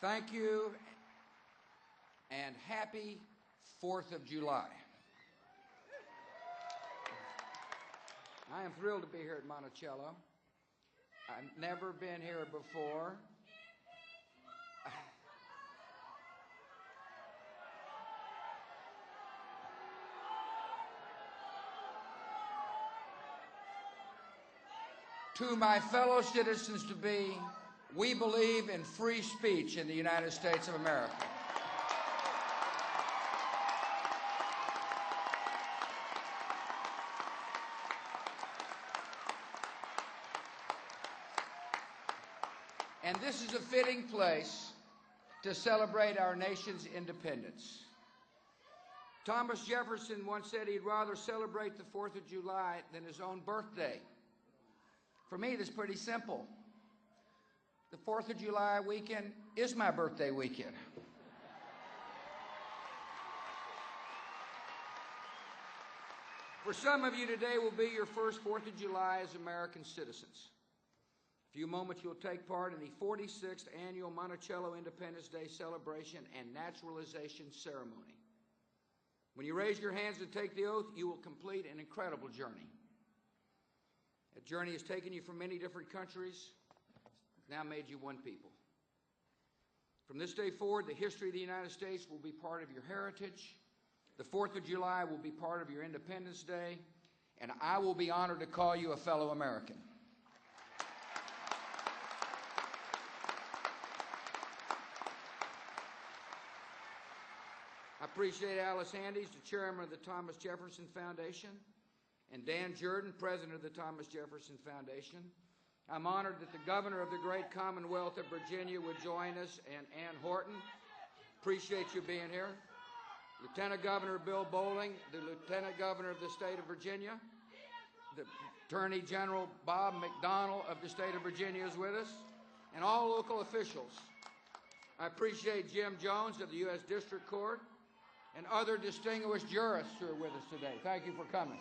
Thank you, and happy 4th of July. I am thrilled to be here at Monticello. I've never been here before. To my fellow citizens-to-be, we believe in free speech in the United States of America. And this is a fitting place to celebrate our nation's independence. Thomas Jefferson once said he'd rather celebrate the 4th of July than his own birthday. For me, that's pretty simple. The 4th of July weekend is my birthday weekend. For some of you, today will be your first 4th of July as American citizens. In a few moments, you'll take part in the 46th Annual Monticello Independence Day Celebration and Naturalization Ceremony. When you raise your hands and take the oath, you will complete an incredible journey. That journey has taken you from many different countries, now made you one people. From this day forward, the history of the United States will be part of your heritage. The 4th of July will be part of your Independence Day, and I will be honored to call you a fellow American. I appreciate Alice Handes, the chairman of the Thomas Jefferson Foundation, and Dan Jordan, president of the Thomas Jefferson Foundation. I'm honored that the governor of the great Commonwealth of Virginia would join us, and Ann Horton. Appreciate you being here. Lieutenant Governor Bill Bolling, the Lieutenant Governor of the state of Virginia. The Attorney General Bob McDonnell of the state of Virginia is with us, and all local officials. I appreciate Jim Jones of the U.S. District Court and other distinguished jurists who are with us today. Thank you for coming.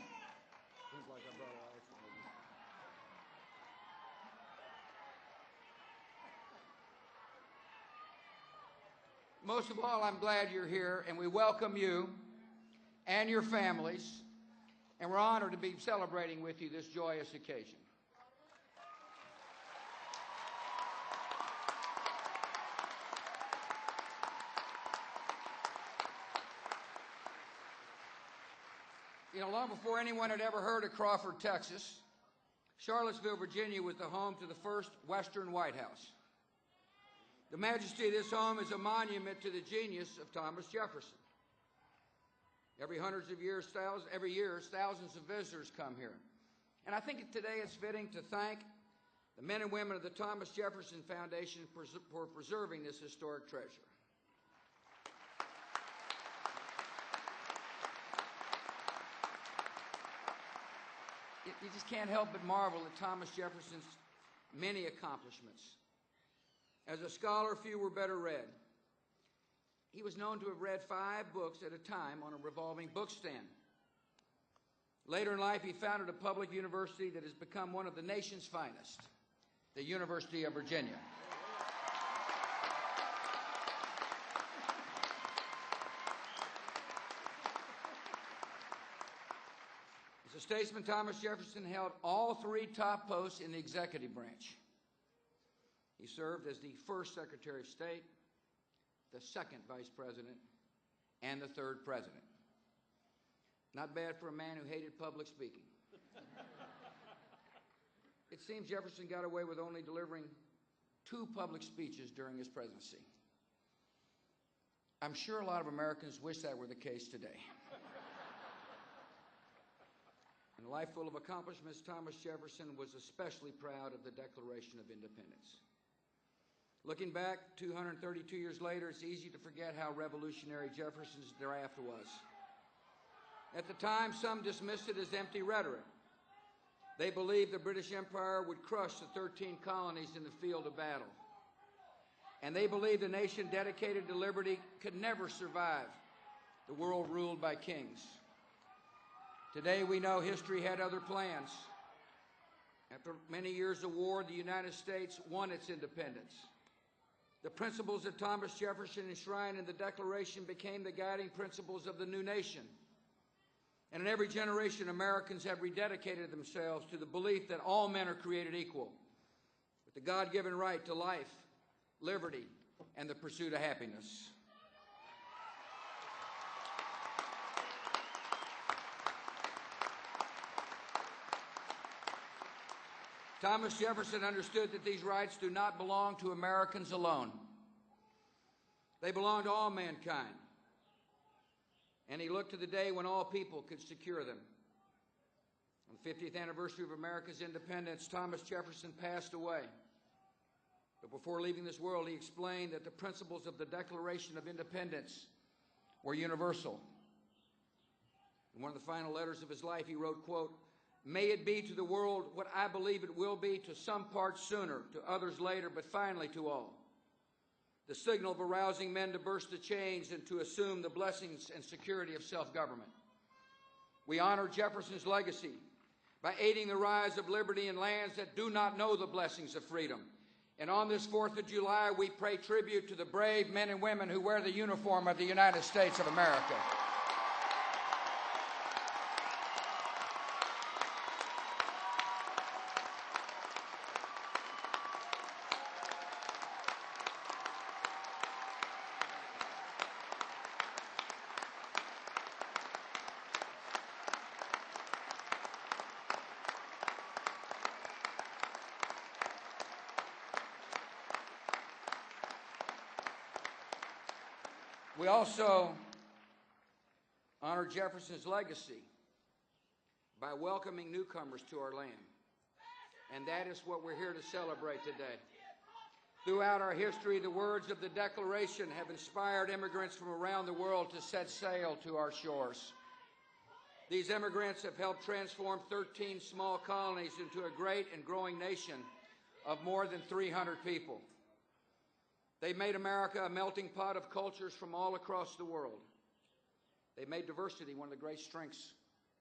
Most of all, I'm glad you're here, and we welcome you and your families, and we're honored to be celebrating with you this joyous occasion. You know, long before anyone had ever heard of Crawford, Texas, Charlottesville, Virginia was the home to the first Western White House. The majesty of this home is a monument to the genius of Thomas Jefferson. Every year, thousands of visitors come here. And I think today it's fitting to thank the men and women of the Thomas Jefferson Foundation for preserving this historic treasure. You just can't help but marvel at Thomas Jefferson's many accomplishments. As a scholar, few were better read. He was known to have read 5 books at a time on a revolving bookstand. Later in life, he founded a public university that has become one of the nation's finest, the University of Virginia. As a statesman, Thomas Jefferson held all 3 top posts in the executive branch. He served as the first Secretary of State, the second Vice President, and the third President. Not bad for a man who hated public speaking. It seems Jefferson got away with only delivering 2 public speeches during his presidency. I'm sure a lot of Americans wish that were the case today. In a life full of accomplishments, Thomas Jefferson was especially proud of the Declaration of Independence. Looking back 232 years later, it's easy to forget how revolutionary Jefferson's draft was. At the time, some dismissed it as empty rhetoric. They believed the British Empire would crush the 13 colonies in the field of battle. And they believed a nation dedicated to liberty could never survive the world ruled by kings. Today, we know history had other plans. After many years of war, the United States won its independence. The principles that Thomas Jefferson enshrined in the Declaration became the guiding principles of the new nation. And in every generation, Americans have rededicated themselves to the belief that all men are created equal, with the God-given right to life, liberty, and the pursuit of happiness. Thomas Jefferson understood that these rights do not belong to Americans alone. They belong to all mankind. And he looked to the day when all people could secure them. On the 50th anniversary of America's independence, Thomas Jefferson passed away. But before leaving this world, he explained that the principles of the Declaration of Independence were universal. In one of the final letters of his life, he wrote, quote, "May it be to the world what I believe it will be to some parts sooner, to others later, but finally to all. The signal of arousing men to burst the chains and to assume the blessings and security of self-government. We honor Jefferson's legacy by aiding the rise of liberty in lands that do not know the blessings of freedom. And on this 4th of July, we pay tribute to the brave men and women who wear the uniform of the United States of America." We also honor Jefferson's legacy by welcoming newcomers to our land. And that is what we're here to celebrate today. Throughout our history, the words of the Declaration have inspired immigrants from around the world to set sail to our shores. These immigrants have helped transform 13 small colonies into a great and growing nation of more than 300 people. They made America a melting pot of cultures from all across the world. They made diversity one of the great strengths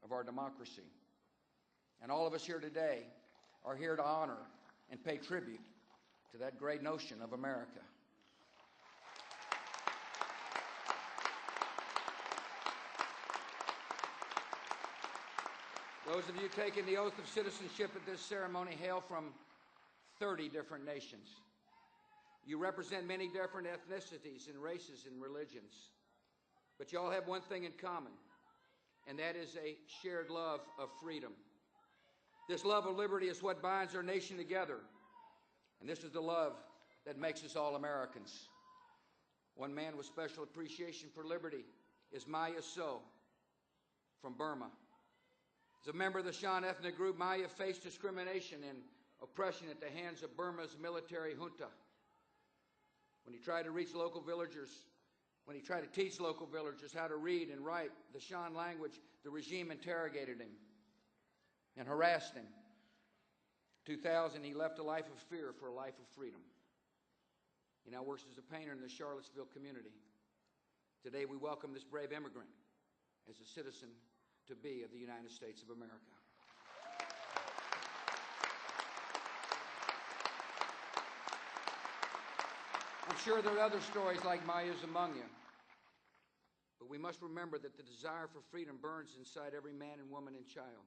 of our democracy. And all of us here today are here to honor and pay tribute to that great notion of America. Those of you taking the oath of citizenship at this ceremony hail from 30 different nations. You represent many different ethnicities and races and religions. But you all have one thing in common, and that is a shared love of freedom. This love of liberty is what binds our nation together, and this is the love that makes us all Americans. One man with special appreciation for liberty is Maya So from Burma. As a member of the Shan ethnic group, Maya faced discrimination and oppression at the hands of Burma's military junta. When he tried to teach local villagers how to read and write the Shan language, the regime interrogated him and harassed him. In 2000, he left a life of fear for a life of freedom. He now works as a painter in the Charlottesville community. Today, we welcome this brave immigrant as a citizen-to-be of the United States of America. I'm sure there are other stories like Maya's among you, but we must remember that the desire for freedom burns inside every man and woman and child.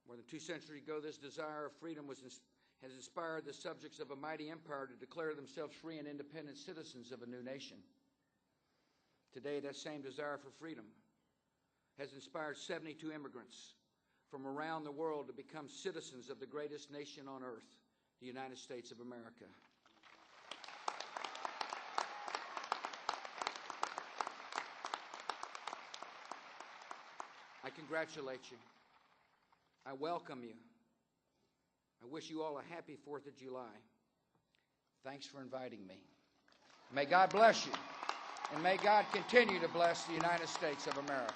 More than 2 centuries ago, this desire of freedom has inspired the subjects of a mighty empire to declare themselves free and independent citizens of a new nation. Today, that same desire for freedom has inspired 72 immigrants from around the world to become citizens of the greatest nation on earth, the United States of America. I congratulate you. I welcome you. I wish you all a happy 4th of July. Thanks for inviting me. May God bless you, and may God continue to bless the United States of America.